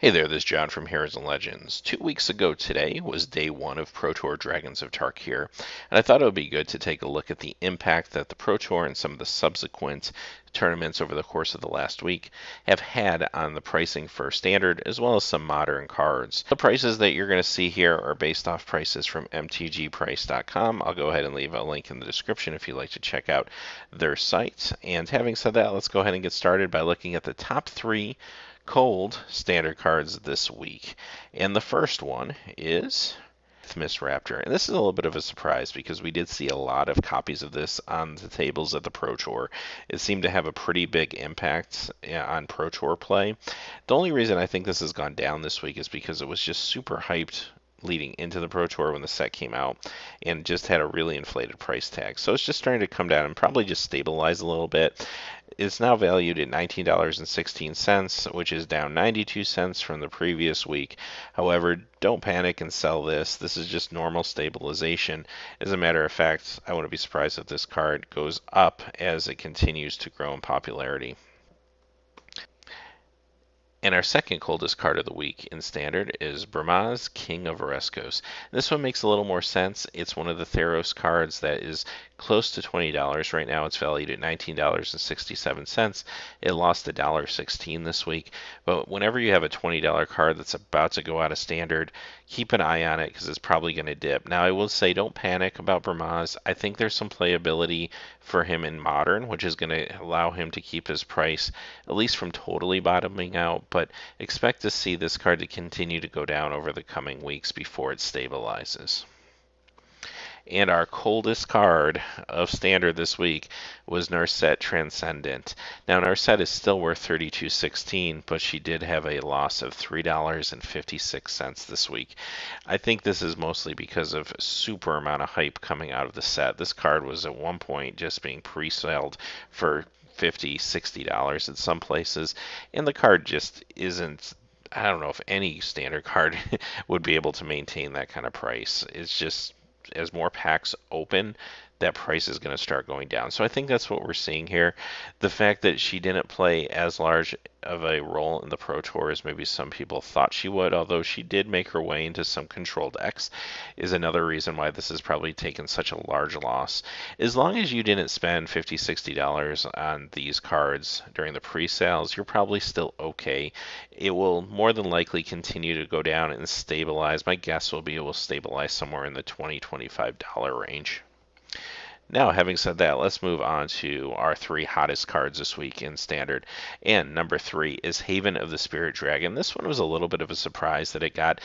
Hey there, this is John from Heroes and Legends. 2 weeks ago today was day one of Pro Tour Dragons of Tarkir, and I thought it would be good to take a look at the impact that the Pro Tour and some of the subsequent tournaments over the course of the last week have had on the pricing for standard as well as some modern cards. The prices that you're going to see here are based off prices from mtgprice.com. I'll go ahead and leave a link in the description if you'd like to check out their site. And having said that, let's go ahead and get started by looking at the top three cold standard cards this week. And the first one is Miss Raptor. And this is a little bit of a surprise because we did see a lot of copies of this on the tables at the Pro Tour. It seemed to have a pretty big impact on Pro Tour play. The only reason I think this has gone down this week is because it was just super hyped leading into the Pro Tour when the set came out and just had a really inflated price tag. So it's just starting to come down and probably just stabilize a little bit. It's now valued at $19.16, which is down 92 cents from the previous week. However, don't panic and sell this. This is just normal stabilization. As a matter of fact, I wouldn't be surprised if this card goes up as it continues to grow in popularity. And our second coldest card of the week in Standard is Bramaz, King of Oreskos. This one makes a little more sense. It's one of the Theros cards that is close to $20. Right now it's valued at $19.67. It lost $1.16 this week. But whenever you have a $20 card that's about to go out of Standard, keep an eye on it because it's probably going to dip. Now I will say don't panic about Bramaz. I think there's some playability for him in Modern, which is going to allow him to keep his price at least from totally bottoming out, but expect to see this card to continue to go down over the coming weeks before it stabilizes. And our coldest card of Standard this week was Narset Transcendent. Now Narset is still worth $32.16, but she did have a loss of $3.56 this week. I think this is mostly because of super amount of hype coming out of the set. This card was at one point just being pre-sold for $50, $60 at some places, and the card just isn't. I don't know if any standard card would be able to maintain that kind of price. It's just as more packs open, that price is going to start going down. So I think that's what we're seeing here. The fact that she didn't play as large of a role in the Pro Tour as maybe some people thought she would, although she did make her way into some controlled decks, is another reason why this has probably taken such a large loss. As long as you didn't spend $50, $60 on these cards during the pre-sales, you're probably still okay. It will more than likely continue to go down and stabilize. My guess will be it will stabilize somewhere in the $20, $25 range. Now, having said that, let's move on to our three hottest cards this week in Standard. And number three is Haven of the Spirit Dragon. This one was a little bit of a surprise that it got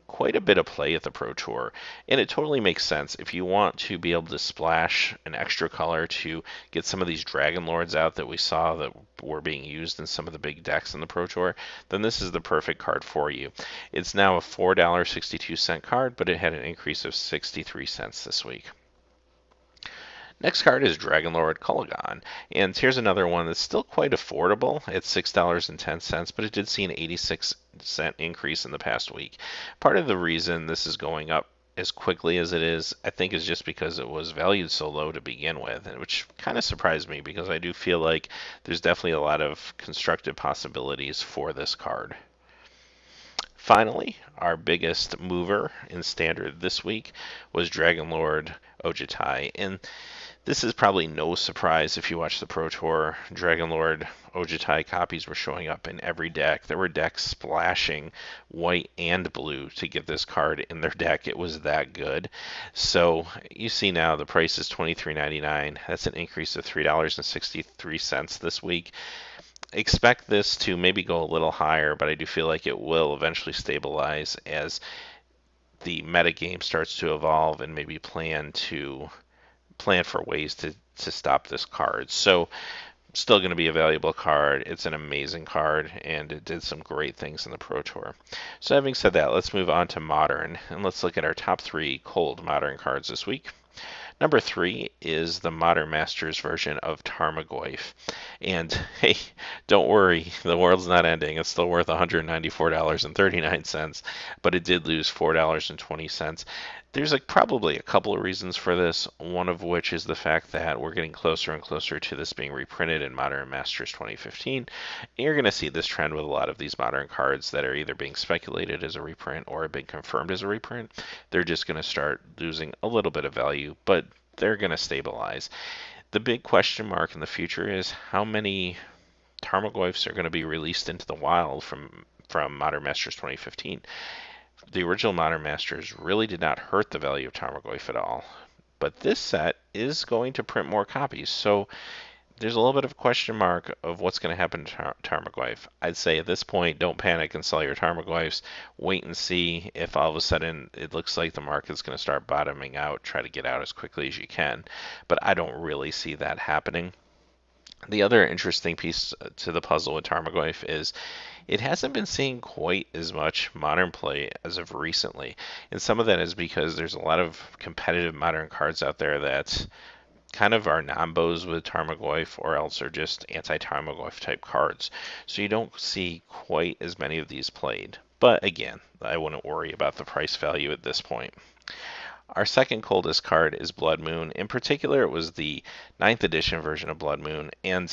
quite a bit of play at the Pro Tour, and it totally makes sense. If you want to be able to splash an extra color to get some of these Dragon Lords out that we saw that were being used in some of the big decks in the Pro Tour, then this is the perfect card for you. It's now a $4.62 card, but it had an increase of 63 cents this week. Next card is Dragonlord Kolaghan, and here's another one that's still quite affordable at $6.10, but it did see an 86-cent increase in the past week. Part of the reason this is going up as quickly as it is, I think, is just because it was valued so low to begin with, which kind of surprised me because I do feel like there's definitely a lot of constructive possibilities for this card. Finally, our biggest mover in Standard this week was Dragonlord Ojutai, and this is probably no surprise if you watch the Pro Tour. Dragonlord Ojutai copies were showing up in every deck. There were decks splashing white and blue to get this card in their deck. It was that good. So you see now the price is $23.99. That's an increase of $3.63 this week. Expect this to maybe go a little higher, but I do feel like it will eventually stabilize as the metagame starts to evolve and maybe plan for ways to stop this card. So still going to be a valuable card. It's an amazing card, and it did some great things in the Pro Tour. So having said that, let's move on to Modern, and let's look at our top three cold Modern cards this week. Number three is the Modern Masters version of Tarmogoyf. And hey, don't worry, the world's not ending. It's still worth $194.39, but it did lose $4.20. There's probably a couple of reasons for this, one of which is the fact that we're getting closer and closer to this being reprinted in Modern Masters 2015. And you're going to see this trend with a lot of these modern cards that are either being speculated as a reprint or have been confirmed as a reprint. They're just going to start losing a little bit of value, but they're going to stabilize. The big question mark in the future is how many Tarmogoyfs are going to be released into the wild from Modern Masters 2015. The original Modern Masters really did not hurt the value of Tarmogoyf at all, but this set is going to print more copies, so there's a little bit of a question mark of what's going to happen to Tarmogoyf. I'd say at this point, don't panic and sell your Tarmogoyfs. Wait and see if all of a sudden it looks like the market's going to start bottoming out. Try to get out as quickly as you can, but I don't really see that happening. The other interesting piece to the puzzle with Tarmogoyf is it hasn't been seeing quite as much modern play as of recently. And some of that is because there's a lot of competitive modern cards out there that kind of are nombos with Tarmogoyf or else are just anti-Tarmogoyf type cards. So you don't see quite as many of these played. But again, I wouldn't worry about the price value at this point. Our second coldest card is Blood Moon. In particular, it was the 9th edition version of Blood Moon, and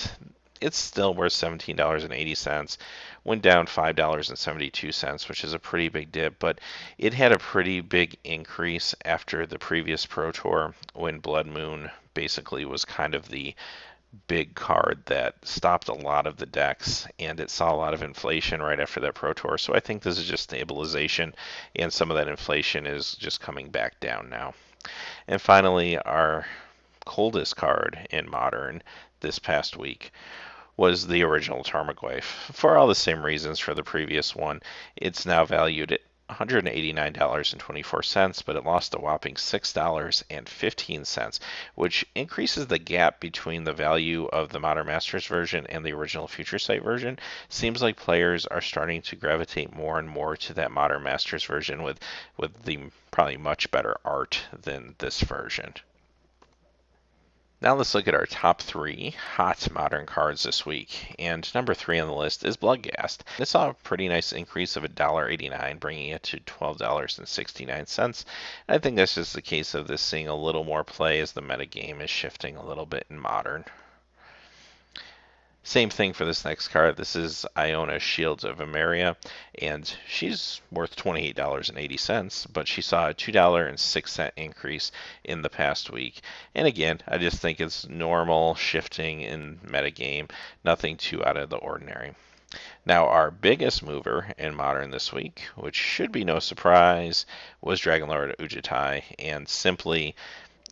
it's still worth $17.80. Went down $5.72, which is a pretty big dip, but it had a pretty big increase after the previous Pro Tour when Blood Moon basically was kind of the big card that stopped a lot of the decks, and it saw a lot of inflation right after that Pro Tour. So I think this is just stabilization, and some of that inflation is just coming back down now. And finally, our coldest card in Modern this past week was the original Tarmogoyf. For all the same reasons for the previous one, it's now valued at $189.24, but it lost a whopping $6.15, which increases the gap between the value of the Modern Masters version and the original Future Sight version. Seems like players are starting to gravitate more and more to that Modern Masters version with the probably much better art than this version. Now let's look at our top 3 hot modern cards this week. And number 3 on the list is Bloodghast. It saw a pretty nice increase of $1.89, bringing it to $12.69. I think that's just the case of this seeing a little more play as the metagame is shifting a little bit in Modern. Same thing for this next card. This is Iona Shields of Emeria, and she's worth $28.80, but she saw a $2.06 increase in the past week. And again, I just think it's normal shifting in metagame, nothing too out of the ordinary. Now, our biggest mover in Modern this week, which should be no surprise, was Dragonlord Ujitai, and simply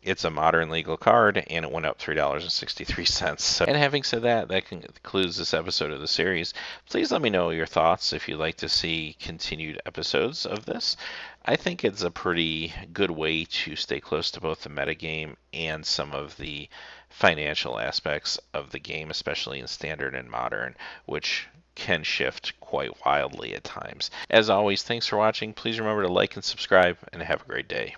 it's a modern legal card, and it went up $3.63. So, and having said that, that concludes this episode of the series. Please let me know your thoughts if you'd like to see continued episodes of this. I think it's a pretty good way to stay close to both the metagame and some of the financial aspects of the game, especially in Standard and Modern, which can shift quite wildly at times. As always, thanks for watching. Please remember to like and subscribe, and have a great day.